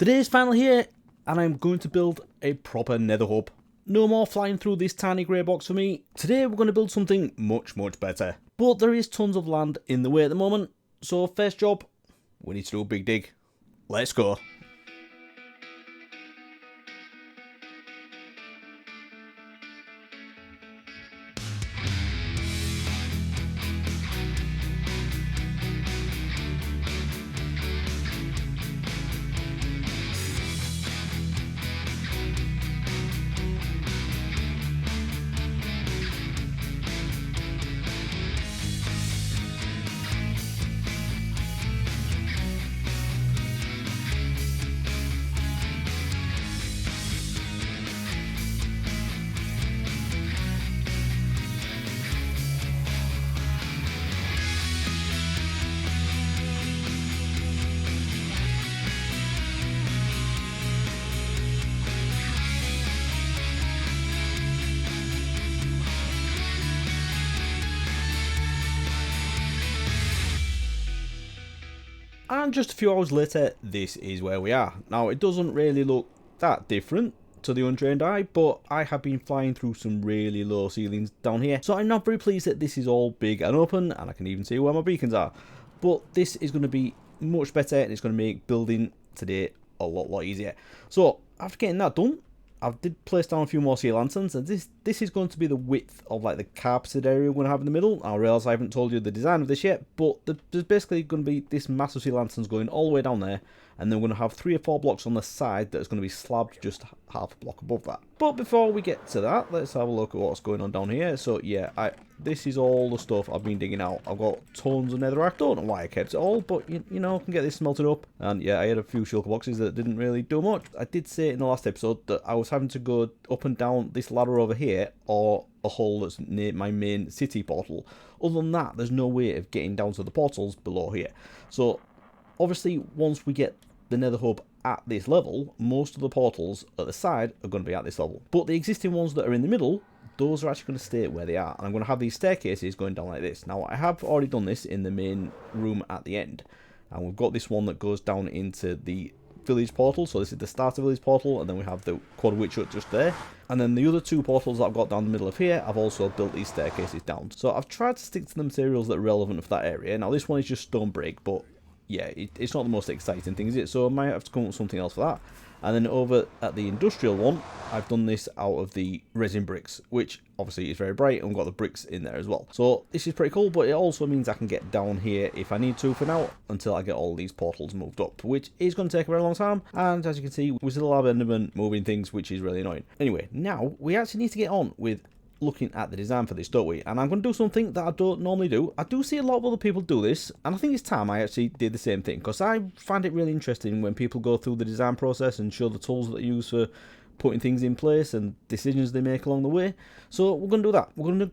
The day is finally here, and I'm going to build a proper nether hub. No more flying through this tiny grey box for me. Today we're going to build something much better. But there is tons of land in the way at the moment, so first job, we need to do a big dig. Let's go. And just a few hours later, this is where we are. Now, it doesn't really look that different to the untrained eye, but I have been flying through some really low ceilings down here. So I'm not very pleased that this is all big and open, and I can even see where my beacons are. But this is going to be much better, and it's going to make building today a lot easier. So after getting that done, I did place down a few more sea lanterns, and this is going to be the width of like the carpeted area we're going to have in the middle. I realise I haven't told you the design of this yet, but there's basically going to be this massive sea lanterns going all the way down there, and then we're going to have 3 or 4 blocks on the side that's going to be slabbed just half a block above that. But before we get to that, let's have a look at what's going on down here. So yeah, this is all the stuff I've been digging out. I've got tons of netherrack. Don't know why I kept it all, but you know, I can get this smelted up. And yeah, I had a few shulker boxes that didn't really do much. I did say in the last episode that I was having to go up and down this ladder over here, or a hole that's near my main city portal. Other than that, there's no way of getting down to the portals below here. So obviously, once we get the nether hub at this level, most of the portals at the side are going to be at this level. But the existing ones that are in the middle, those are actually going to stay where they are. And I'm going to have these staircases going down like this. Now, I have already done this in the main room at the end. And we've got this one that goes down into the village portal. So this is the starter village portal, and then we have the quad witch hut just there. And then the other 2 portals that I've got down the middle of here, I've also built these staircases down. So I've tried to stick to the materials that are relevant for that area. Now, this one is just stone brick, but yeah, it's not the most exciting thing, is it? So I might have to come up with something else for that. And then over at the industrial one, I've done this out of the resin bricks, which obviously is very bright, and we've got the bricks in there as well. So this is pretty cool, but it also means I can get down here if I need to for now, until I get all these portals moved up, which is going to take a very long time. And as you can see, we still have Enderman moving things, which is really annoying. Anyway, now we actually need to get on with looking at the design for this, don't we? And I'm going to do something that I don't normally do. I do see a lot of other people do this, and I think it's time I actually did the same thing, because I find it really interesting when people go through the design process and show the tools that they use for putting things in place and decisions they make along the way. So we're going to do that. We're going to,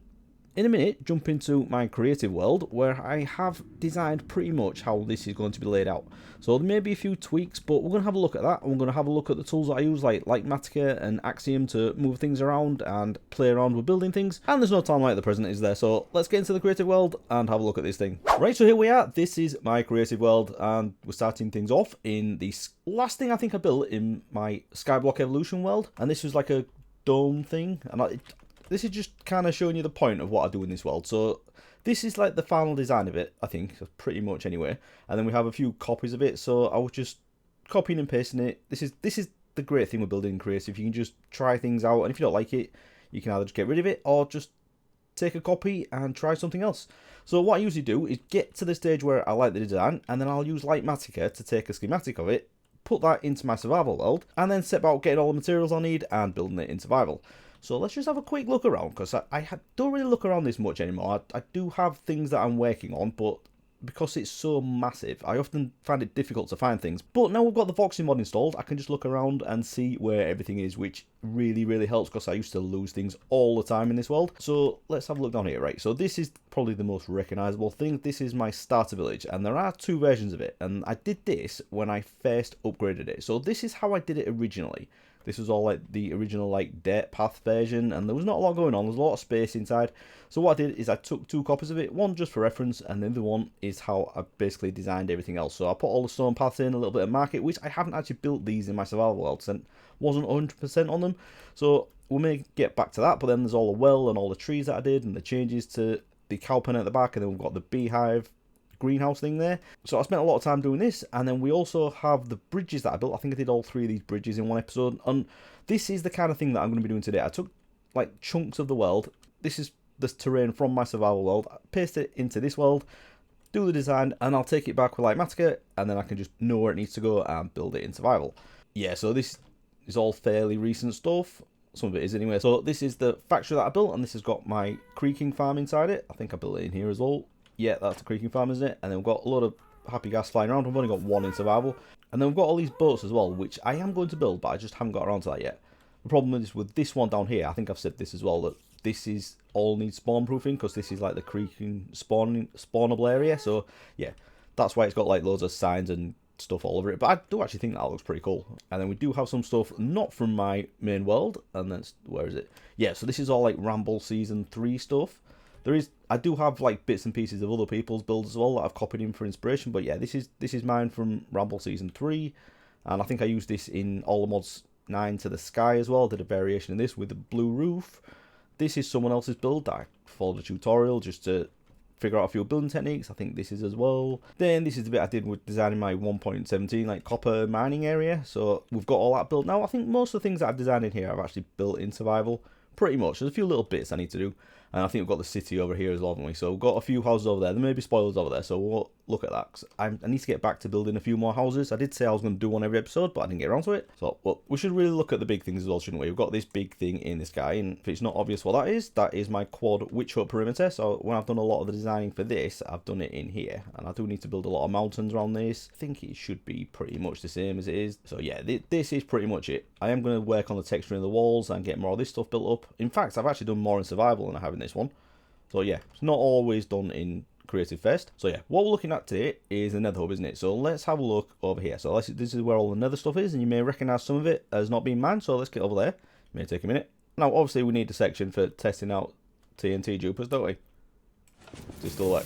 in a minute, jump into my creative world, where I have designed pretty much how this is going to be laid out. So there may be a few tweaks, but we're going to have a look at that, and we're going to have a look at the tools that I use, like Matica and Axiom, to move things around and play around with building things. And there's no time like the present, is there? So let's get into the creative world and have a look at this thing. Right, so here we are. This is my creative world, and we're starting things off in the last thing I think I built in my Skyblock Evolution world, and this was like a dome thing, and this is just kind of showing you the point of what I do in this world. So this is like the final design of it, I think, pretty much anyway. And then we have a few copies of it, so I was just copying and pasting it. This is the great thing with building creative. You can just try things out, and if you don't like it, you can either just get rid of it or just take a copy and try something else. So what I usually do is get to the stage where I like the design, and then I'll use Matica to take a schematic of it, put that into my survival world, and then set about getting all the materials I need and building it in survival. So let's just have a quick look around, because I don't really look around this much anymore. I do have things that I'm working on, but because it's so massive, I often find it difficult to find things. But now we've got the Voxing mod installed, I can just look around and see where everything is, which really helps, because I used to lose things all the time in this world. So let's have a look down here, right? So this is probably the most recognizable thing. This is my starter village, and there are two versions of it, and I did this when I first upgraded it. So this is how I did it originally. This was all like the original like dirt path version, and there was not a lot going on. There's a lot of space inside. So what I did is I took 2 copies of it, one just for reference, and the other one is how I basically designed everything else. So I put all the stone paths in, a little bit of market, which I haven't actually built these in my survival world, and wasn't 100% on them. So we may get back to that, but then there's all the well and all the trees that I did, and the changes to the cow pen at the back, and then we've got the beehive greenhouse thing there. So I spent a lot of time doing this, and then we also have the bridges that I built. I think I did all 3 of these bridges in one episode, and this is the kind of thing that I'm going to be doing today. I took like chunks of the world. This is the terrain from my survival world, I paste it into this world, do the design, and I'll take it back with Litematica, and then I can just know where it needs to go and build it in survival. Yeah, so this is all fairly recent stuff. Some of it is anyway. So this is the factory that I built, and this has got my creaking farm inside it. I think I built it in here as well. Yeah, that's the creaking farm, isn't it? And then we've got a lot of happy gas flying around. We've only got 1 in survival. And then we've got all these boats as well, which I am going to build, but I just haven't got around to that yet. The problem is with this one down here, I think I've said this as well, that this is all needs spawn proofing, because this is like the creaking spawnable area. So yeah, that's why it's got like loads of signs and stuff all over it. But I do actually think that looks pretty cool. And then we do have some stuff not from my main world, and then where is it? Yeah, so this is all like Ramble Season 3 stuff. I do have like bits and pieces of other people's builds as well that I've copied in for inspiration, but yeah, this is mine from Ramble Season 3, and I think I used this in All the Mods 9 to the Sky as well. Did a variation of this with the blue roof. This is someone else's build. I followed a tutorial just to figure out a few building techniques. I think this is as well. Then this is the bit I did with designing my 1.17 like copper mining area. So we've got all that built now. I think most of the things that I've designed in here I've actually built in survival. Pretty much. There's a few little bits I need to do. And I think we've got the city over here as well, haven't we? So we've got a few houses over there. There may be spoilers over there, so we'll look at that. 'Cause I need to get back to building a few more houses. I did say I was going to do one every episode, but I didn't get around to it. So well, we should really look at the big things as well, shouldn't we? We've got this big thing in the sky, and if it's not obvious what that is my quad witch hut perimeter. So when I've done a lot of the designing for this, I've done it in here. And I do need to build a lot of mountains around this. I think it should be pretty much the same as it is. So yeah, this is pretty much it. I am going to work on the texture in the walls and get more of this stuff built up. In fact, I've actually done more in survival than I have in this one. So yeah, it's not always done in creative first. So yeah, what we're looking at today is the Nether hub, isn't it? So let's have a look over here. So this is where all the Nether stuff is, and you may recognize some of it as not being mine. So let's get over there. It may take a minute. Now obviously we need a section for testing out TNT dupers, don't we? Just still like,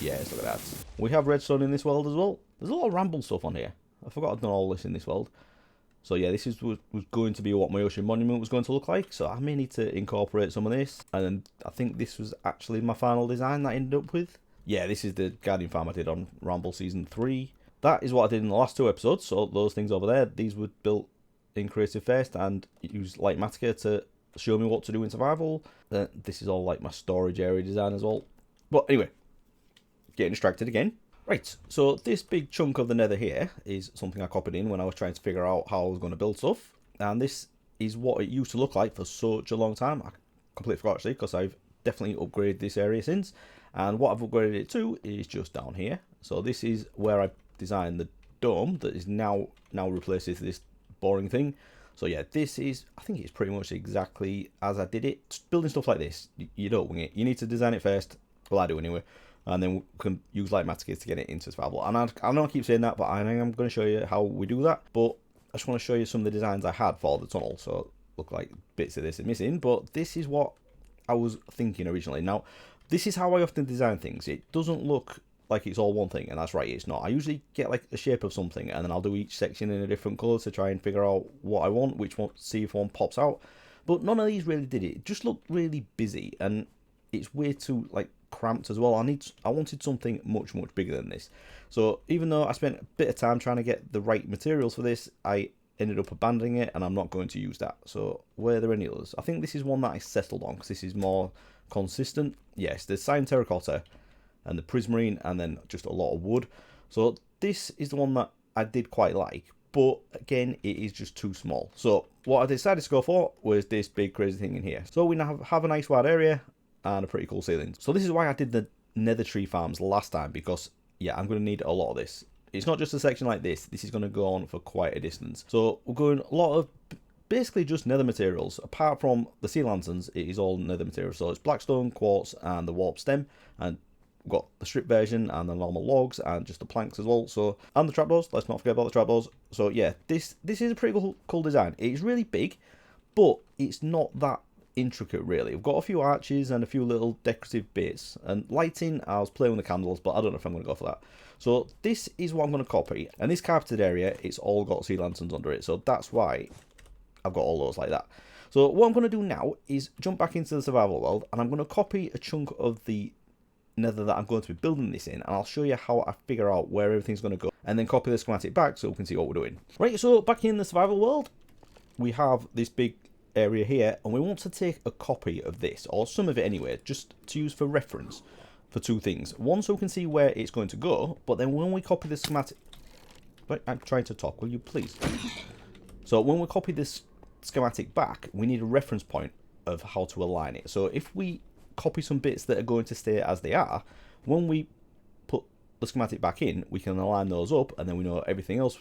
yes, look at that. We have redstone in this world as well. There's a lot of ramble stuff on here. I forgot I've done all this in this world. So yeah, this was going to be what my ocean monument was going to look like. So I may need to incorporate some of this. And then I think this was actually my final design that I ended up with. Yeah, this is the garden farm I did on Ramble Season 3. That is what I did in the last 2 episodes. So those things over there, these were built in creative first and used Litematica to show me what to do in survival. This is all like my storage area design as well. But anyway, getting distracted again. Right, so this big chunk of the Nether here is something I copied in when I was trying to figure out how I was going to build stuff. And this is what it used to look like for such a long time. I completely forgot actually, because I've definitely upgraded this area since. And what I've upgraded it to is just down here. So this is where I designed the dome that is now replaces this boring thing. So yeah, this is, I think it's pretty much exactly as I did it. Just building stuff like this, you don't wing it. You need to design it first. Well, I do anyway. And then we can use Litematica to get it into survival. And I know I keep saying that, but I am going to show you how we do that. But I just want to show you some of the designs I had for the tunnel. So look like bits of this are missing, but this is what I was thinking originally. Now, this is how I often design things. It doesn't look like it's all one thing, and that's right, it's not. I usually get like the shape of something, and then I'll do each section in a different colour to try and figure out what I want, which one, see if one pops out. But none of these really did it. It just looked really busy, and it's way too like cramped as well. I wanted something much bigger than this. So even though I spent a bit of time trying to get the right materials for this, I ended up abandoning it, and I'm not going to use that. So were there any others? I think this is one that I settled on because this is more consistent. Yes, the cyan terracotta and the prismarine, and then just a lot of wood. So this is the one that I did quite like, but again, it is just too small. So what I decided to go for was this big crazy thing in here. So we now have a nice wide area and a pretty cool ceiling. So this is why I did the nether tree farms last time, because yeah, I'm going to need a lot of this. It's not just a section like this. This is going to go on for quite a distance. So we're going a lot of basically just nether materials. Apart from the sea lanterns, it is all nether materials. So it's blackstone, quartz, and the warp stem, and we've got the strip version and the normal logs and just the planks as well. So, and the trapdoors. Let's not forget about the trapdoors. So yeah, this is a pretty cool design. It's really big, but it's not that intricate really. We've got a few arches and a few little decorative bits, and lighting, I was playing with the candles, but I don't know if I'm going to go for that. So this is what I'm going to copy, and this carpeted area, it's all got sea lanterns under it, so that's why I've got all those like that. So what I'm going to do now is jump back into the survival world, and I'm going to copy a chunk of the nether that I'm going to be building this in, and I'll show you how I figure out where everything's going to go, and then copy the schematic back so we can see what we're doing. Right, so back in the survival world, we have this big area here, and we want to take a copy of this, or some of it anyway, just to use for reference for two things. One, so we can see where it's going to go, but then when we copy the schematic... Wait, I'm trying to talk, will you please? So when we copy this schematic back, we need a reference point of how to align it. So if we copy some bits that are going to stay as they are, when we put the schematic back in, we can align those up, and then we know everything else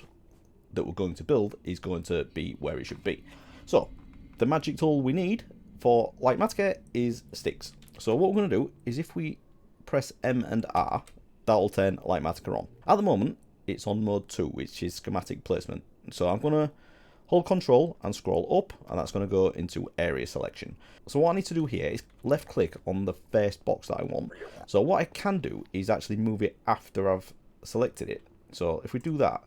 that we're going to build is going to be where it should be. So the magic tool we need for Litematica is sticks. So what we're going to do is if we press M and R, that'll turn Litematica on. At the moment, it's on mode 2, which is schematic placement. So I'm going to hold control and scroll up, and that's going to go into area selection. So what I need to do here is left click on the first box that I want. So what I can do is actually move it after I've selected it. So if we do that,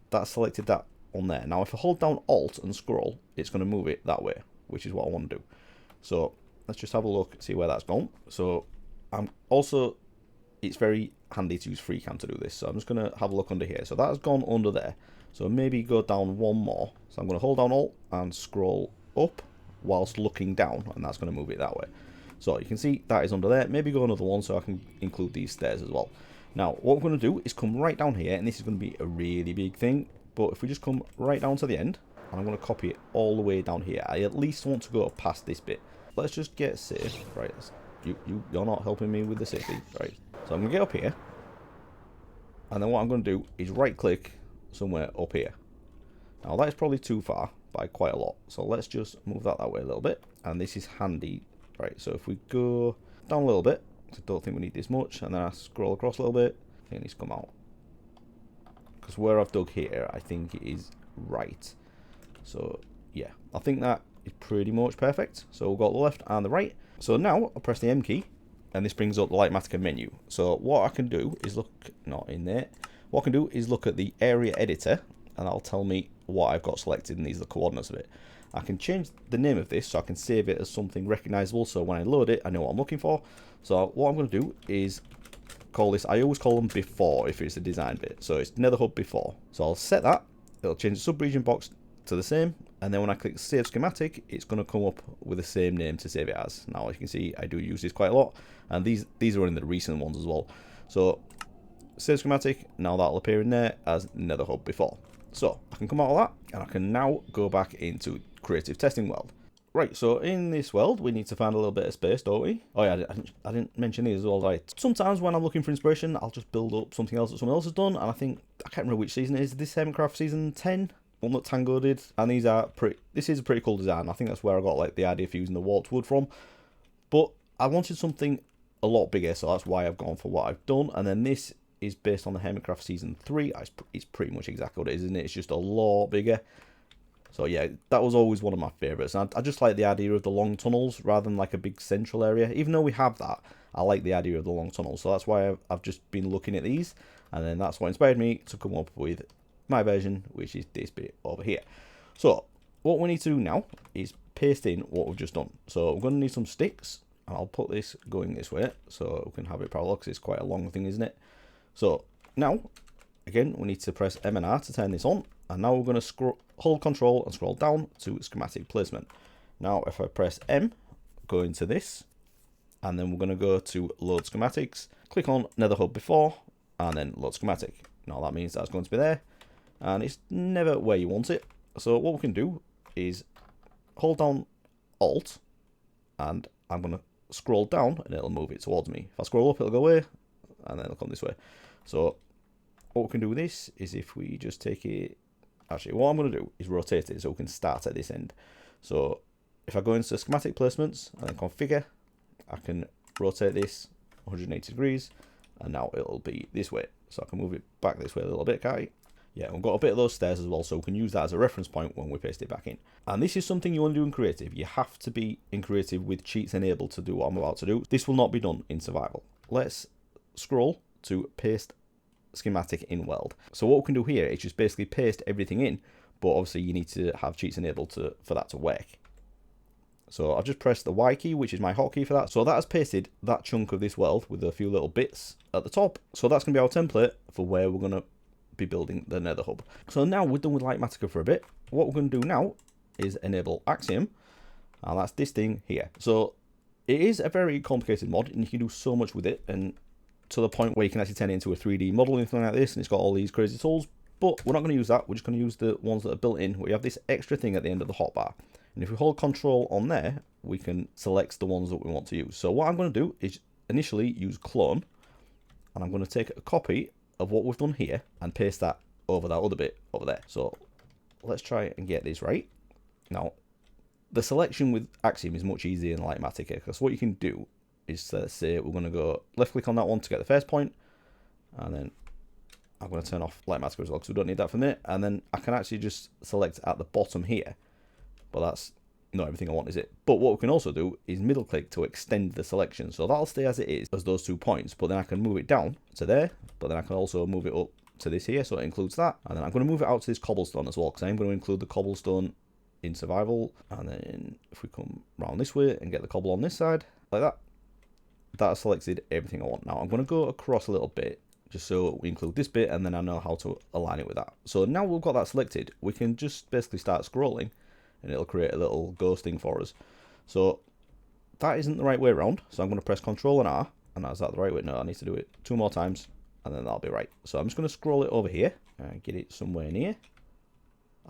that's selected that on there. Now if I hold down Alt and scroll, it's going to move it that way, which is what I want to do. So let's just have a look, see where that's gone. So I'm also, it's very handy to use FreeCam to do this. So I'm just going to have a look under here. So that has gone under there. So maybe go down one more. So I'm going to hold down Alt and scroll up whilst looking down, and that's going to move it that way. So you can see that is under there. Maybe go another one so I can include these stairs as well. Now what we're going to do is come right down here, and this is going to be a really big thing. But if we just come right down to the end, and I'm going to copy it all the way down here. I at least want to go past this bit. Let's just get safe. Right, you're not helping me with the safety. Right, so I'm going to get up here. And then what I'm going to do is right click somewhere up here. Now that is probably too far by quite a lot. So let's just move that way a little bit. And this is handy. Right, so if we go down a little bit, I don't think we need this much. And then I scroll across a little bit, I think it needs to come out. Because where I've dug here, I think it is right. So yeah, I think that is pretty much perfect. So we've got the left and the right. So now I'll press the M key, and this brings up the Litematica menu. So what I can do is look, not in there. What I can do is look at the area editor, and that'll tell me what I've got selected, and these are the coordinates of it. I can change the name of this so I can save it as something recognizable, so when I load it, I know what I'm looking for. So what I'm going to do is call this, I always call them before if it's a design bit. So it's Nether Hub before. So I'll set that. It'll change the subregion box to the same, and then when I click save schematic, it's going to come up with the same name to save it as. Now as you can see, I do use this quite a lot, and these are in the recent ones as well. So save schematic, now that'll appear in there as Nether Hub before. So I can come out of that, and I can now go back into creative testing world. Right, so in this world, we need to find a little bit of space, don't we? Oh yeah, I didn't mention these as well, right? Sometimes when I'm looking for inspiration, I'll just build up something else that someone else has done, and I can't remember which season it is. This Hermitcraft season 10, one that Tango did, and these are this is a pretty cool design. I think that's where I got like the idea for using the warped wood from. But I wanted something a lot bigger, so that's why I've gone for what I've done. And then this is based on the Hermitcraft season 3. It's pretty much exactly what it is, isn't it? It's just a lot bigger. So yeah, that was always one of my favourites. And I just like the idea of the long tunnels rather than like a big central area. Even though we have that, I like the idea of the long tunnels. So that's why I've just been looking at these. And then that's what inspired me to come up with my version, which is this bit over here. So what we need to do now is paste in what we've just done. So we're going to need some sticks. And I'll put this going this way so we can have it parallel, because it's quite a long thing, isn't it? So now, again, we need to press M and R to turn this on. And now we're going to hold control and scroll down to schematic placement. Now if I press M, go into this, and then we're going to go to load schematics, click on Nether Hub before, and then load schematic. Now that means that's going to be there, and it's never where you want it. So what we can do is hold down Alt, and I'm going to scroll down, and it'll move it towards me. If I scroll up, it'll go away, and then it'll come this way. So what we can do with this is if we just take it Actually, what I'm going to do is rotate it so we can start at this end. So if I go into schematic placements and then configure, I can rotate this 180 degrees, and now it'll be this way. So I can move it back this way a little bit, can't I? Yeah, we've got a bit of those stairs as well, so we can use that as a reference point when we paste it back in. And this is something you want to do in creative. You have to be in creative with cheats enabled to do what I'm about to do. This will not be done in survival. Let's scroll to paste schematic in weld. So what we can do here is just basically paste everything in, but obviously you need to have cheats enabled for that to work. So I've just pressed the Y key, which is my hotkey for that. So that has pasted that chunk of this weld with a few little bits at the top. So that's going to be our template for where we're going to be building the Nether hub. So now we're done with Litematica for a bit. What we're going to do now is enable Axiom, and that's this thing here. So it is a very complicated mod, and you can do so much with it, and to the point where you can actually turn it into a 3D model and anything like this, and it's got all these crazy tools. But we're not going to use that. We're just going to use the ones that are built in, where you have this extra thing at the end of the hotbar. And if we hold control on there, we can select the ones that we want to use. So what I'm going to do is initially use clone, and I'm going to take a copy of what we've done here and paste that over that other bit over there. So let's try and get this right. Now, the selection with Axiom is much easier than Litematica, because what you can do is say we're going to go left click on that one to get the first point, and then I'm going to turn off Litematica as well because we don't need that from there. And then I can actually just select at the bottom here, but that's not everything I want, is it? But what we can also do is middle click to extend the selection, so that'll stay as it is as those 2 points, but then I can move it down to there, but then I can also move it up to this here, so it includes that. And then I'm going to move it out to this cobblestone as well, because I'm going to include the cobblestone in survival. And then if we come around this way and get the cobble on this side like that, that has selected everything I want. Now I'm going to go across a little bit just so we include this bit, and then I know how to align it with that. So now we've got that selected, we can just basically start scrolling, and it'll create a little ghosting for us. So that isn't the right way around, so I'm going to press Ctrl and R, and is that the right way? No, I need to do it 2 more times, and then that'll be right. So I'm just going to scroll it over here and get it somewhere near.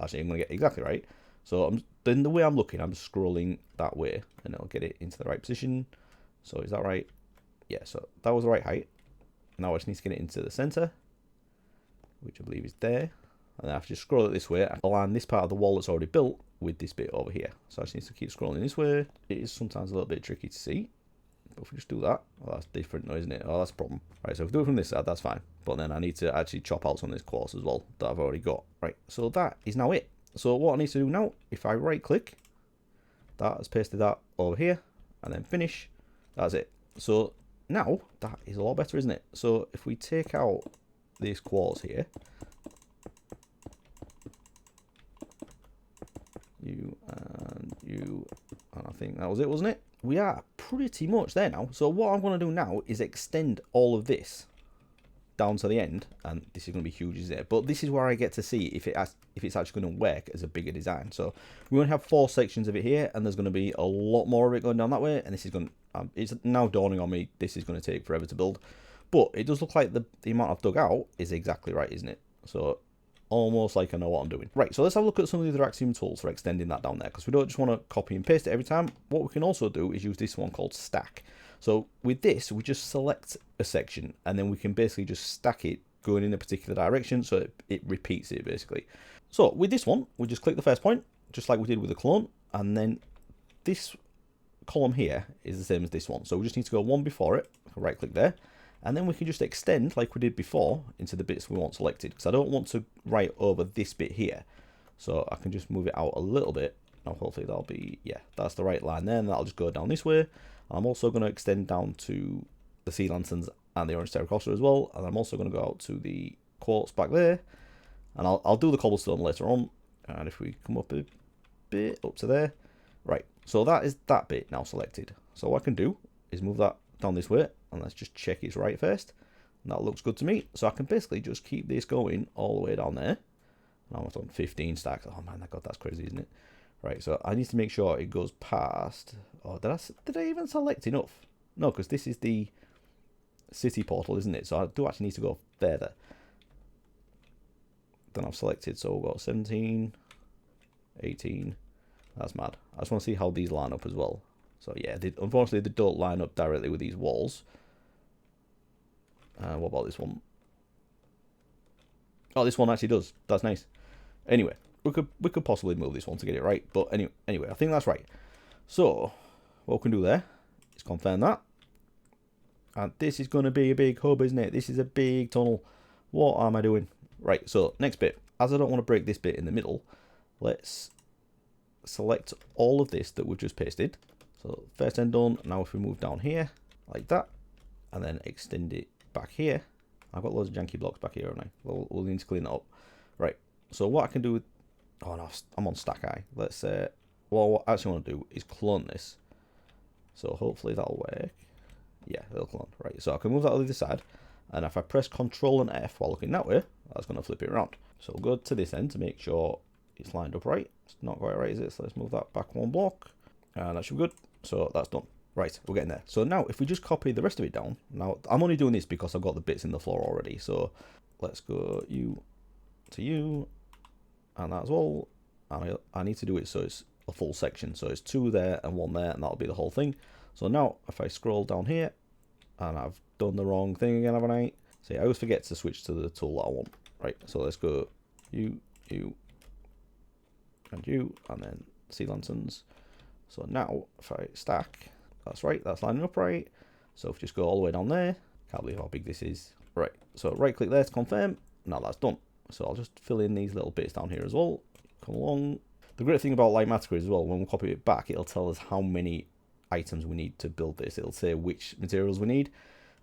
Actually, I'm going to get exactly right. So then the way I'm looking, I'm scrolling that way, and it'll get it into the right position. So is that right? Yeah, so that was the right height. Now I just need to get it into the center, which I believe is there. And then I have to just scroll it this way. I align this part of the wall that's already built with this bit over here. So I just need to keep scrolling this way. It is sometimes a little bit tricky to see, but if we just do that, oh, that's different now, isn't it? Oh, that's a problem. Right, so if we do it from this side, that's fine. But then I need to actually chop out some of this quartz as well that I've already got. Right, so that is now it. So what I need to do now, if I right click, that has pasted that over here, and then finish, that's it. So now that is a lot better, isn't it? So if we take out this quartz here, you, and I think that was it, wasn't it? We are pretty much there now. So what I'm going to do now is extend all of this down to the end, and this is going to be huge, isn't it? But this is where I get to see if it's actually going to work as a bigger design. So we're going to have 4 sections of it here, and there's going to be a lot more of it going down that way, and this is going to, it's now dawning on me, this is going to take forever to build. But it does look like the amount I've dug out is exactly right, isn't it? So almost like I know what I'm doing. Right, so let's have a look at some of the other Axiom tools for extending that down there, because we don't just want to copy and paste it every time. What we can also do is use this one called stack. So with this, we just select a section, and then we can basically just stack it going in a particular direction, so it repeats it basically. So with this one, we just click the first point, just like we did with the clone, and then this column here is the same as this one. So we just need to go one before it, right click there, and then we can just extend like we did before into the bits we want selected, because I don't want to write over this bit here. So I can just move it out a little bit. Now hopefully that'll be, yeah, that's the right line there, and that'll just go down this way. I'm also going to extend down to the sea lanterns and the orange terracotta as well, and I'm also going to go out to the quartz back there, and I'll do the cobblestone later on. And if we come up a bit up to there, right, so that is that bit now selected. So what I can do is move that down this way, and let's just check it's right first, and that looks good to me. So I can basically just keep this going all the way down there. Now I've done 15 stacks. Oh man, God, that's crazy, isn't it? Right, so I need to make sure it goes past. Oh, did I even select enough? No, because this is the city portal, isn't it? So I do actually need to go further than I've selected. So we've got 17, 18. That's mad. I just want to see how these line up as well. So yeah, unfortunately they don't line up directly with these walls. What about this one? Oh, this one actually does. That's nice. Anyway, we could possibly move this one to get it right. But anyway, I think that's right. So what we can do there is confirm that. And this is going to be a big hub, isn't it? This is a big tunnel. What am I doing? Right, so next bit. As I don't want to break this bit in the middle, let's select all of this that we've just pasted. So first end done. Now if we move down here, like that, and then extend it back here. I've got loads of janky blocks back here, haven't I? We'll need to clean that up. Right, so what I can do with... Oh no, I'm on stack eye. Let's... well, what I actually want to do is clone this. So hopefully that'll work. Yeah, it'll clone. Right, so I can move that to the other side. And if I press Control and F while looking that way, that's going to flip it around. So we'll go to this end to make sure it's lined up right. It's not quite right, is it? So let's move that back one block. And that should be good. So that's done. Right, we're getting there. So now if we just copy the rest of it down. Now, I'm only doing this because I've got the bits in the floor already. So let's go you to you. And that as well. And I need to do it so it's a full section. So it's 2 there and 1 there. And that'll be the whole thing. So now if I scroll down here. And I've done the wrong thing again, haven't I? See, I always forget to switch to the tool that I want. Right, so let's go you, and then sea lanterns. So now, if I stack, that's right, that's lining up right. So if we just go all the way down there, can't believe how big this is. Right, so right click there to confirm. Now that's done. So I'll just fill in these little bits down here as well. Come along. The great thing about Litematica as well, when we copy it back, it'll tell us how many items we need to build this. It'll say which materials we need.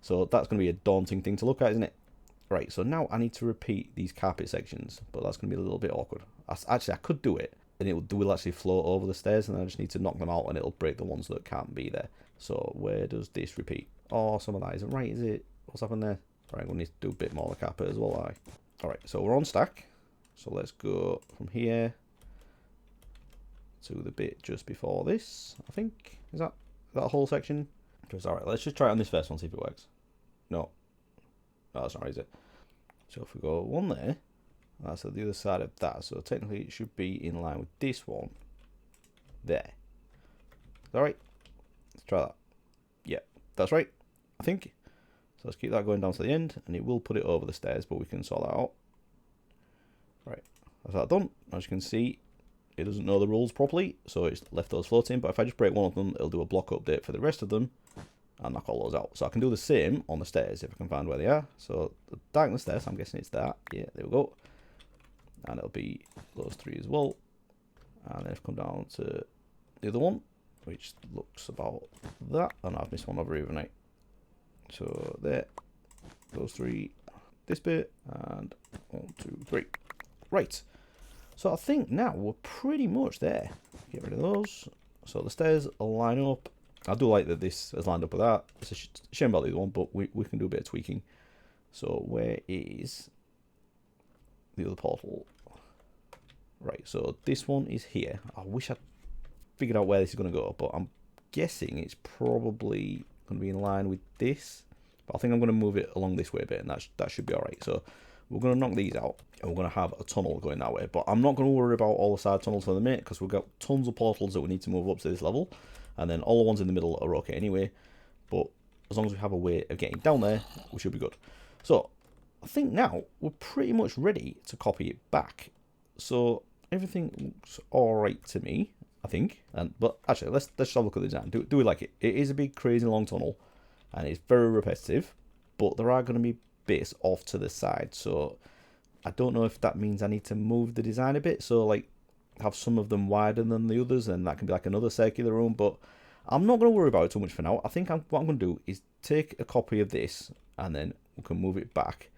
So that's going to be a daunting thing to look at, isn't it? Right, so now I need to repeat these carpet sections, but that's going to be a little bit awkward. Actually, I could do it, and it will actually float over the stairs, and I just need to knock them out, and it'll break the ones that can't be there. So where does this repeat? Oh, some of that isn't right, is it? What's happened there? Right, we'll need to do a bit more of the carpet as well. Alright, so we're on stack. So let's go from here to the bit just before this, I think. Is that a whole section? Alright, let's just try it on this first one, see if it works. No, that's not right, is it? So if we go 1 there, that's at the other side of that. So technically it should be in line with this one there. Is that right? Let's try that. Yeah, that's right, I think. So let's keep that going down to the end, and it will put it over the stairs, but we can sort that out. Right, that's that done. As you can see, it doesn't know the rules properly, so it's left those floating. But if I just break one of them, it'll do a block update for the rest of them and knock all those out. So I can do the same on the stairs if I can find where they are. So the darkness stairs, I'm guessing it's that. Yeah, there we go. And it'll be those 3 as well. And then if I come down to the other one, which looks about that. And I've missed one over here, haven't I? So there, those 3, this bit, and 1, 2, 3. Right. So I think now we're pretty much there. Get rid of those. So the stairs will line up. I do like that this is lined up with that. It's a shame about the other one, but we can do a bit of tweaking. So where is the other portal? Right, so this one is here. I wish I'd figured out where this is going to go, but I'm guessing it's probably going to be in line with this. But I think I'm going to move it along this way a bit, and that should be alright. So we're going to knock these out, and we're going to have a tunnel going that way. But I'm not going to worry about all the side tunnels for the minute, because we've got tons of portals that we need to move up to this level. And then all the ones in the middle are okay anyway. But as long as we have a way of getting down there, we should be good. So I think now we're pretty much ready to copy it back. So everything looks alright to me, I think. But actually, let's just have a look at the design. Do we like it? It is a big, crazy long tunnel, and it's very repetitive. But there are going to be bits off to the side. So I don't know if that means I need to move the design a bit. So like have some of them wider than the others, and that can be like another circular room. But I'm not going to worry about it too much for now. I think what I'm going to do is take a copy of this, and then we can move it back,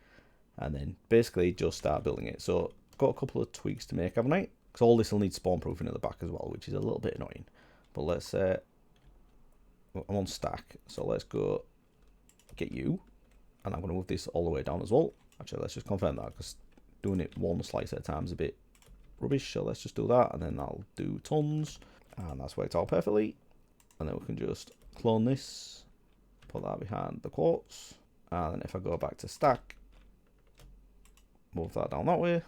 and then basically just start building it. So I've got a couple of tweaks to make, haven't I? Because all this will need spawn proofing at the back as well, which is a little bit annoying. But let's I'm on stack, so let's go get you, and I'm going to move this all the way down as well. Actually, let's just confirm that, because doing it one slice at a time is a bit rubbish. So let's just do that, and then I'll do tons, and that's worked out perfectly. And then we can just clone this, put that behind the quartz, and then if I go back to stack, move that down that way.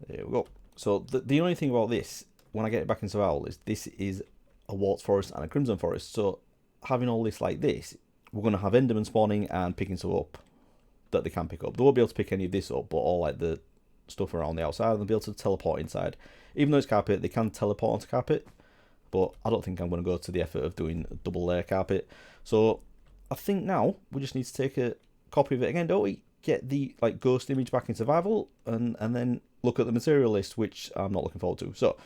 There we go. So the only thing about this, when I get it back in survival, is this is a Warts forest and a Crimson forest. So having all this like this, we're going to have Enderman spawning and picking stuff up that they can pick up. They won't be able to pick any of this up, but all like the stuff around the outside and they'll be able to teleport inside. Even though it's carpet, they can teleport onto carpet, but I don't think I'm going to go to the effort of doing a double layer carpet. So I think now we just need to take a copy of it again, don't we? Get the ghost image back in survival and then look at the material list, which I'm not looking forward to. So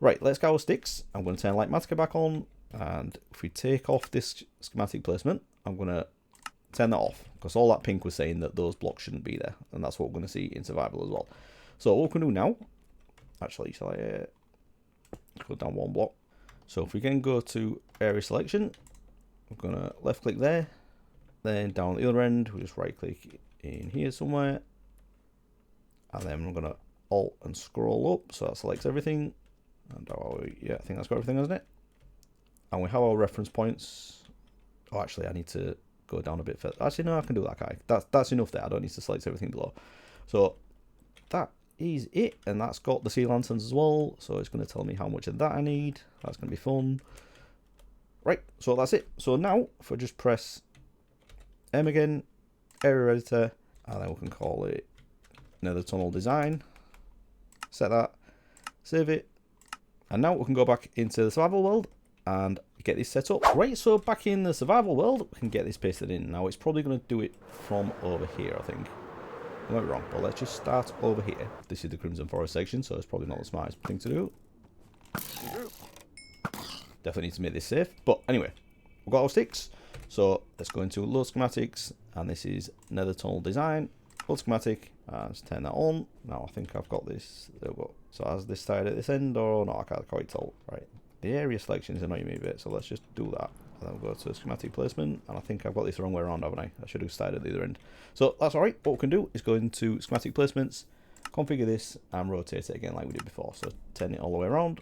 right, let's go with sticks. I'm going to turn Lightmatica back on, and if we take off this schematic placement, I'm going to turn that off, because all that pink was saying that those blocks shouldn't be there, and that's what we're going to see in survival as well. So what we can do now, actually, shall I go down one block? So if we can go to area selection, we're going to left click there, then down the other end, we'll just right click in here somewhere, and then we're going to alt and scroll up, so that selects everything. And yeah, I think that's got everything, hasn't it? And we have our reference points. Oh, actually, I need to go down a bit further. Actually, no, I can do that, guy. That's enough there. I don't need to select everything below. So that is it, and that's got the sea lanterns as well. So it's going to tell me how much of that I need. That's going to be fun. Right, so that's it. So now, if I just press M again, area editor, and then we can call it Nether Tunnel Design. Set that, save it, and now we can go back into the survival world and get this set up. Right, so back in the survival world, we can get this pasted in. Now it's probably going to do it from over here, I think. I might be wrong, but let's just start over here. This is the Crimson Forest section, so it's probably not the smartest thing to do. Definitely need to make this safe. But anyway, we've got our sticks. So let's go into load schematics, and this is Nether Tunnel Design. Load schematic, and let's turn that on. Now I think I've got this. There we go. So has this started at this end, or no? I can't quite tell. Right. The area selection is annoying me a bit, so let's just do that. And then we'll go to schematic placement, and I think I've got this the wrong way around, haven't I? I should have started at the other end. So that's alright. What we can do is go into schematic placements, configure this, and rotate it again like we did before. So turn it all the way around.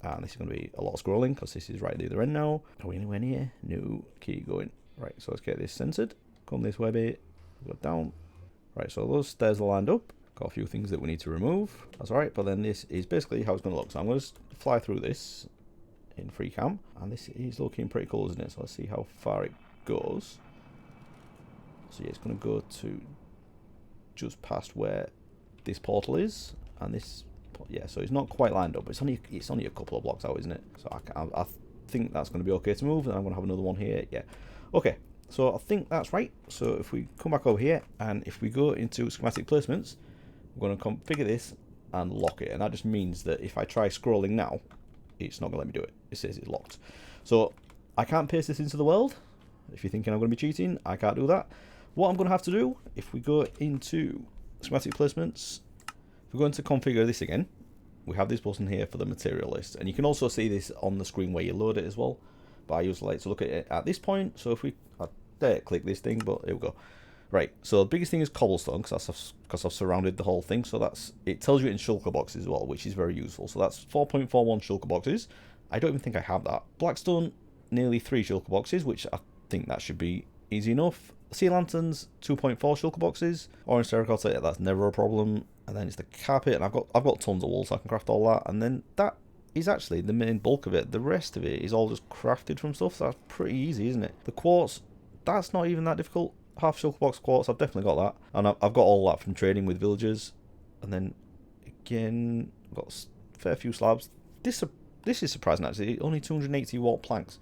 And this is going to be a lot of scrolling, because this is right at the other end now. Are we anywhere near? No. Keep going. Right, so let's get this centered. Come this way a bit. Go down. Right, so those stairs are lined up. Got a few things that we need to remove. That's alright, but then this is basically how it's going to look. So I'm going to fly through this in free cam, and this is looking pretty cool, isn't it? So let's see how far it goes. So yeah, it's going to go to just past where this portal is, and this, yeah, so it's not quite lined up. It's only a couple of blocks out, isn't it? So I think that's going to be okay to move, and I'm going to have another one here. Yeah, okay. So I think that's right. So if we come back over here, and if we go into schematic placements, we're going to configure this and lock it, and that just means that if I try scrolling now, it's not going to let me do it. It says it's locked. So I can't paste this into the world. If you're thinking I'm going to be cheating, I can't do that. What I'm going to have to do, if we go into schematic placements, if we go into configure this again, we have this button here for the material list, and you can also see this on the screen where you load it as well. But I usually like to look at it at this point. So if we click this thing, but here we go. Right, so the biggest thing is cobblestone, because I've surrounded the whole thing. So it tells you in shulker boxes as well, which is very useful. So that's 4.41 shulker boxes. I don't even think I have that. Blackstone, nearly 3 shulker boxes, which I think that should be easy enough. Sea lanterns, 2.4 shulker boxes. Orange terracotta, yeah, that's never a problem. And then it's the carpet, and I've got tons of wool, so I can craft all that. And then that is actually the main bulk of it. The rest of it is all just crafted from stuff, so that's pretty easy, isn't it? The quartz, that's not even that difficult. Half shulker box quartz, I've definitely got that. And I've got all that from trading with villagers. And then, again, I've got a fair few slabs. This is surprising, actually. Only 280 watt planks.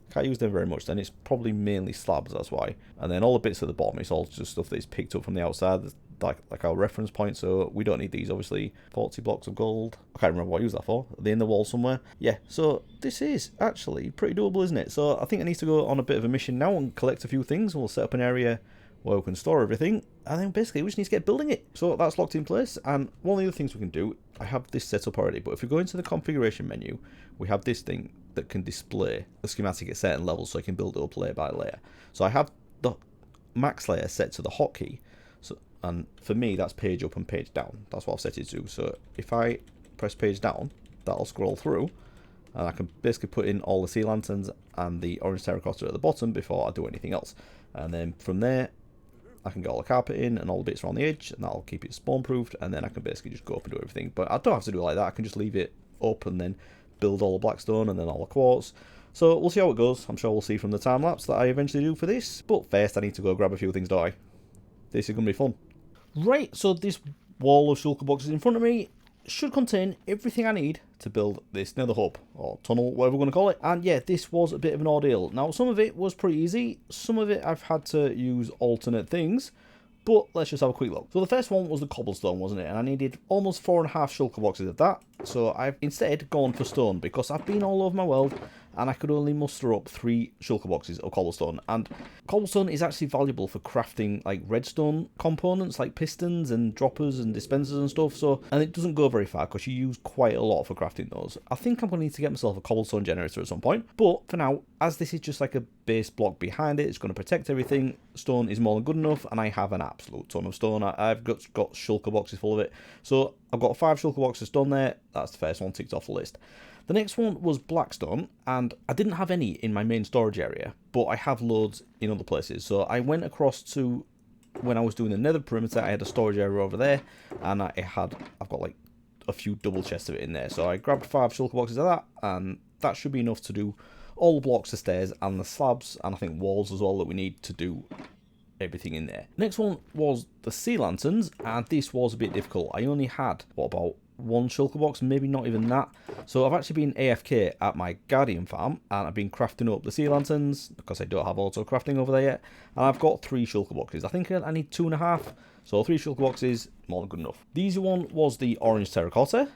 Can't use them very much, then it's probably mainly slabs, that's why. And then all the bits at the bottom, it's all just stuff that is picked up from the outside, like our reference point, so we don't need these, obviously. 40 blocks of gold. I can't remember what I used that for. Are they in the wall somewhere? Yeah, so this is actually pretty doable, isn't it? So I think I need to go on a bit of a mission now and collect a few things. We'll set up an area where we can store everything, and then basically we just need to get building it. So that's locked in place, and one of the other things we can do, I have this set up already, but if we go into the configuration menu, we have this thing that can display the schematic at certain levels, so I can build it up layer by layer. So I have the max layer set to the hotkey, so, and for me that's page up and page down. That's what I've set it to. So if I press page down, that'll scroll through, and I can basically put in all the sea lanterns and the orange terracotta at the bottom before I do anything else. And then from there, I can get all the carpet in and all the bits around the edge, and that'll keep it spawn proofed, and then I can basically just go up and do everything. But I don't have to do it like that. I can just leave it up and then build all the blackstone and then all the quartz. So we'll see how it goes. I'm sure we'll see from the time lapse that I eventually do for this. But first I need to go grab a few things, don't I? This is going to be fun. Right, so this wall of shulker boxes in front of me should contain everything I need to build this nether hub, or tunnel, whatever we're going to call it. And yeah, this was a bit of an ordeal. Now, some of it was pretty easy, some of it I've had to use alternate things, but let's just have a quick look. So the first one was the cobblestone, wasn't it? And I needed almost 4.5 shulker boxes of that. So I've instead gone for stone, because I've been all over my world and I could only muster up 3 shulker boxes of cobblestone. And cobblestone is actually valuable for crafting like redstone components like pistons and droppers and dispensers and stuff. So, and it doesn't go very far because you use quite a lot for crafting those. I think I'm going to need to get myself a cobblestone generator at some point. But for now, as this is just like a base block behind it, it's going to protect everything. Stone is more than good enough, and I have an absolute ton of stone. I've got shulker boxes full of it. So I've got 5 shulker boxes done there. That's the first one ticked off the list. The next one was blackstone, and I didn't have any in my main storage area, but I have loads in other places. So I went across to, when I was doing the nether perimeter, I had a storage area over there, and I've got like a few double chests of it in there. So I grabbed 5 shulker boxes of that, and that should be enough to do all the blocks, the stairs, and the slabs, and I think walls as well, that we need to do everything in there. Next one was the sea lanterns, and this was a bit difficult. I only had, what, about 1 shulker box, maybe not even that. So I've actually been AFK at my guardian farm, and I've been crafting up the sea lanterns because I don't have auto crafting over there yet, and I've got 3 shulker boxes. I think I need 2.5, so 3 shulker boxes, more than good enough. The easy one was the orange terracotta.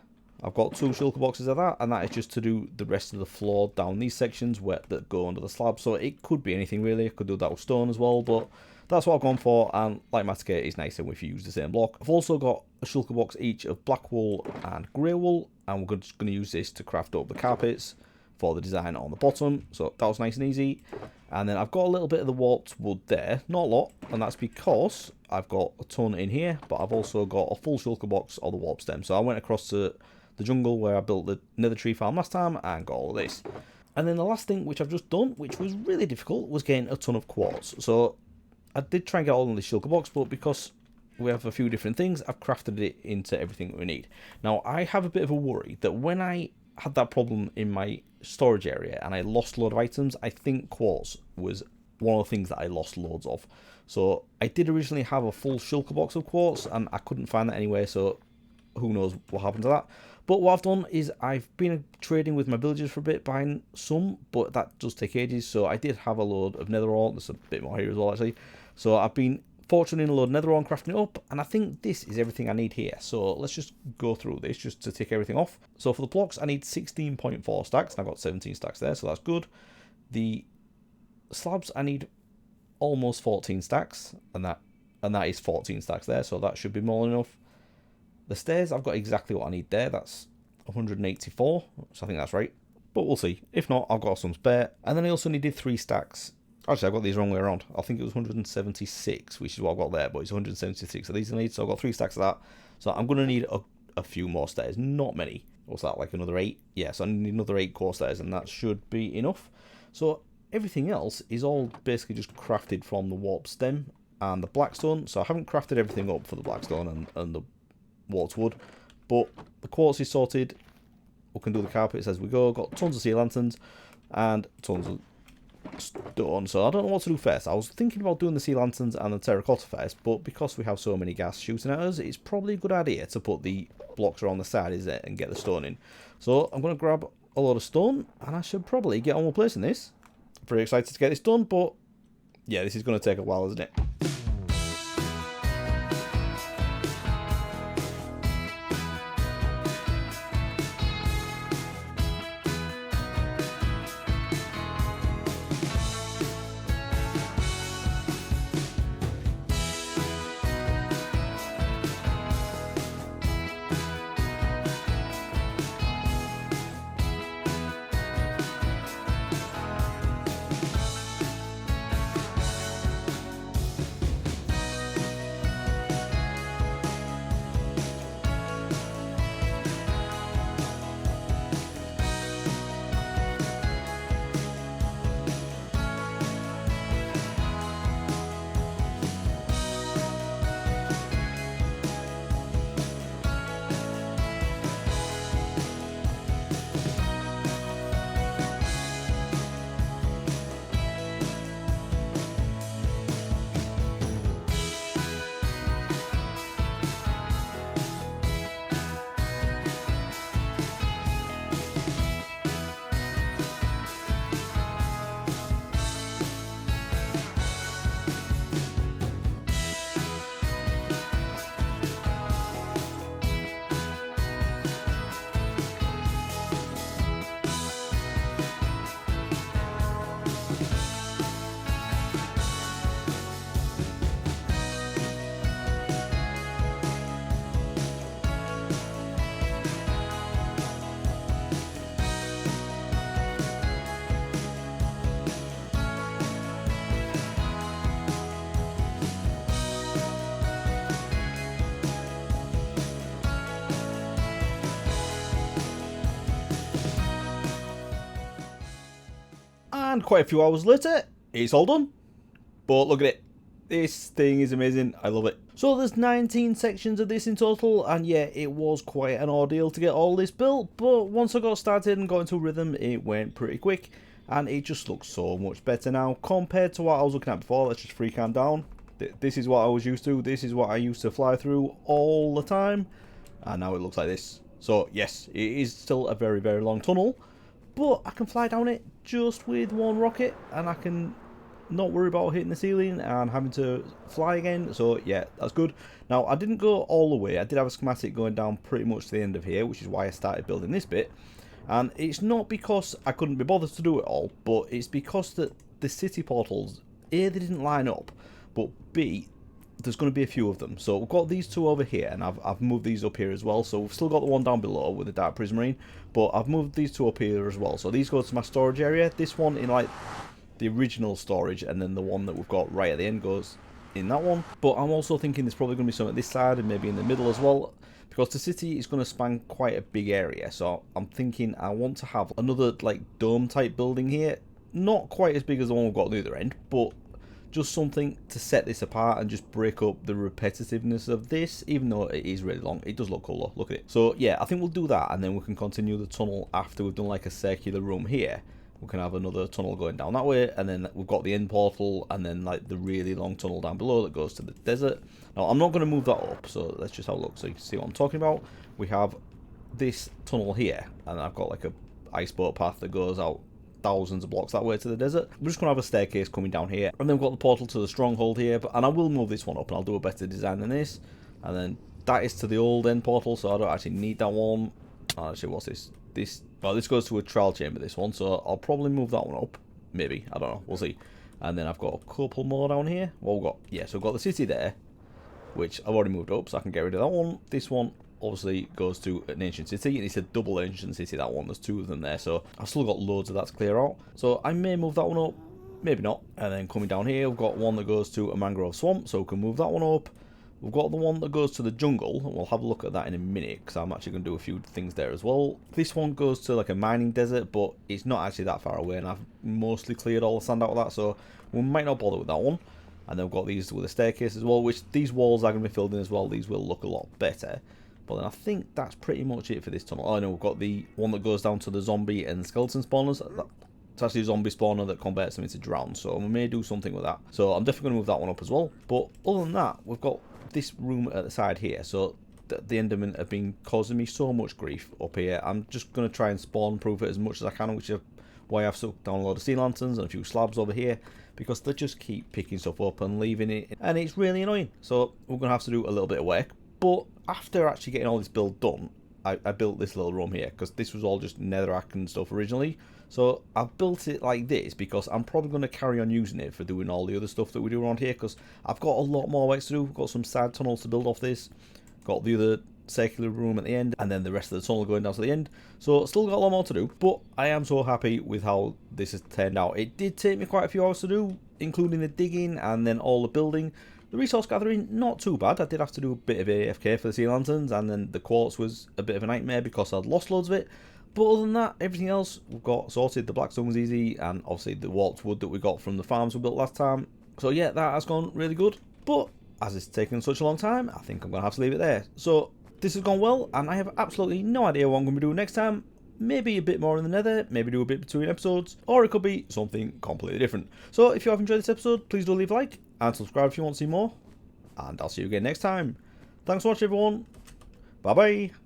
I've got 2 shulker boxes of that, and that is just to do the rest of the floor down these sections that go under the slab. So it could be anything really. I could do that with stone as well, but that's what I've gone for, and like Matica, it's nicer if you use the same block. I've also got a shulker box each of black wool and grey wool, and we're just going to use this to craft up the carpets for the design on the bottom. So that was nice and easy. And then I've got a little bit of the warped wood there, not a lot, and that's because I've got a ton in here, but I've also got a full shulker box of the warp stem. So I went across to the jungle where I built the nether tree farm last time and got all of this. And then the last thing which I've just done, which was really difficult, was getting a ton of quartz. So I did try and get all in this shulker box, but because we have a few different things, I've crafted it into everything that we need. Now, I have a bit of a worry that when I had that problem in my storage area and I lost a load of items, I think quartz was one of the things that I lost loads of. So I did originally have a full shulker box of quartz, and I couldn't find that anywhere, so who knows what happened to that. But what I've done is I've been trading with my villagers for a bit, buying some, but that does take ages. So I did have a load of nether ore. There's a bit more here as well, actually. So I've been fortuning a load of nether ore and crafting it up, and I think this is everything I need here. So let's just go through this just to tick everything off. So for the blocks, I need 16.4 stacks, and I've got 17 stacks there, so that's good. The slabs, I need almost 14 stacks, and that is 14 stacks there, so that should be more than enough. The stairs, I've got exactly what I need there. That's 184, so I think that's right. But we'll see. If not, I've got some spare. And then I also needed 3 stacks. Actually, I've got these the wrong way around. I think it was 176, which is what I've got there. But it's 176 of these I need, so I've got 3 stacks of that. So I'm going to need a few more stairs. Not many. What's that, like another 8? Yeah, so I need another 8 core stairs, and that should be enough. So everything else is all basically just crafted from the warp stem and the blackstone. So I haven't crafted everything up for the blackstone and the warped wood, but the quartz is sorted. We can do the carpets as we go. Got tons of sea lanterns and tons of stone, so I don't know what to do first. I was thinking about doing the sea lanterns and the terracotta first, but because we have so many gas shooting at us, it's probably a good idea to put the blocks around the side, is it, and get the stone in. So I'm going to grab a lot of stone, and I should probably get on with placing this. I'm very excited to get this done, but yeah, this is going to take a while, isn't it? And quite a few hours later, it's all done. But look at it. This thing is amazing. I love it. So there's 19 sections of this in total, and yeah, it was quite an ordeal to get all this built, but once I got started and got into a rhythm, it went pretty quick, and it just looks so much better now compared to what I was looking at before. Let's just free cam down. This is what I was used to. This is what I used to fly through all the time, and now it looks like this. So yes, it is still a very, very long tunnel, but I can fly down it just with one rocket, and I can not worry about hitting the ceiling and having to fly again. So yeah, that's good. Now I didn't go all the way. I did have a schematic going down pretty much to the end of here, which is why I started building this bit. And it's not because I couldn't be bothered to do it all, but it's because that the city portals, A, they didn't line up, but B, there's going to be a few of them. So we've got these two over here, and I've moved these up here as well. So we've still got the one down below with the dark prismarine, but I've moved these two up here as well. So these go to my storage area. This one in like the original storage, and then the one that we've got right at the end goes in that one. But I'm also thinking there's probably going to be some at this side and maybe in the middle as well, because the city is going to span quite a big area. So I'm thinking I want to have another like dome type building here, not quite as big as the one we've got at the other end, but just something to set this apart and just break up the repetitiveness of this. Even though it is really long, it does look cool though. Look at it. So yeah, I think we'll do that, and then we can continue the tunnel after we've done like a circular room here. We can have another tunnel going down that way, and then we've got the end portal, and then like the really long tunnel down below that goes to the desert. Now I'm not going to move that up, so let's just have a look so you can see what I'm talking about. We have this tunnel here, and I've got like a ice boat path that goes out thousands of blocks that way to the desert. We're just going to have a staircase coming down here, and then we've got the portal to the stronghold here, and I will move this one up, and I'll do a better design than this. And then that is to the old end portal, so I don't actually need that one. Actually, what's this? Well, this goes to a trial chamber, this one, so I'll probably move that one up. Maybe, I don't know, we'll see. And then I've got a couple more down here. Well, we've got, yeah, so I've got the city there, which I've already moved up, so I can get rid of that one. This one obviously goes to an ancient city, and it's a double ancient city, that one. There's two of them there, so I've still got loads of that to clear out. So I may move that one up, maybe not. And then coming down here, we've got one that goes to a mangrove swamp, so we can move that one up. We've got the one that goes to the jungle, and we'll have a look at that in a minute, because I'm actually going to do a few things there as well. This one goes to like a mining desert, but it's not actually that far away, and I've mostly cleared all the sand out of that, so we might not bother with that one. And then we've got these with a staircase as well, which these walls are going to be filled in as well. These will look a lot better. But then I think that's pretty much it for this tunnel. Oh, I know we've got the one that goes down to the zombie and skeleton spawners. It's actually a zombie spawner that converts them into drown, so we may do something with that. So I'm definitely going to move that one up as well. But other than that, we've got this room at the side here. So the Endermen have been causing me so much grief up here. I'm just going to try and spawn proof it as much as I can, which is why I've stuck down a load of sea lanterns and a few slabs over here, because they just keep picking stuff up and leaving it, and it's really annoying. So we're going to have to do a little bit of work. But after actually getting all this build done, I built this little room here, because this was all just netherrack and stuff originally. So I've built it like this because I'm probably going to carry on using it for doing all the other stuff that we do around here, because I've got a lot more work to do. I've got some side tunnels to build off this, got the other circular room at the end, and then the rest of the tunnel going down to the end. So still got a lot more to do, but I am so happy with how this has turned out. It did take me quite a few hours to do, including the digging and then all the building. The resource gathering, not too bad. I did have to do a bit of AFK for the sea lanterns, and then the quartz was a bit of a nightmare because I'd lost loads of it. But other than that, everything else we've got sorted. The blackstone was easy, and obviously the warped wood that we got from the farms we built last time. So yeah, that has gone really good. But as it's taken such a long time, I think I'm going to have to leave it there. So this has gone well, and I have absolutely no idea what I'm going to be doing next time. Maybe a bit more in the nether, maybe do a bit between episodes, or it could be something completely different. So if you have enjoyed this episode, please do leave a like, and subscribe if you want to see more. And I'll see you again next time. Thanks for watching, everyone. Bye bye.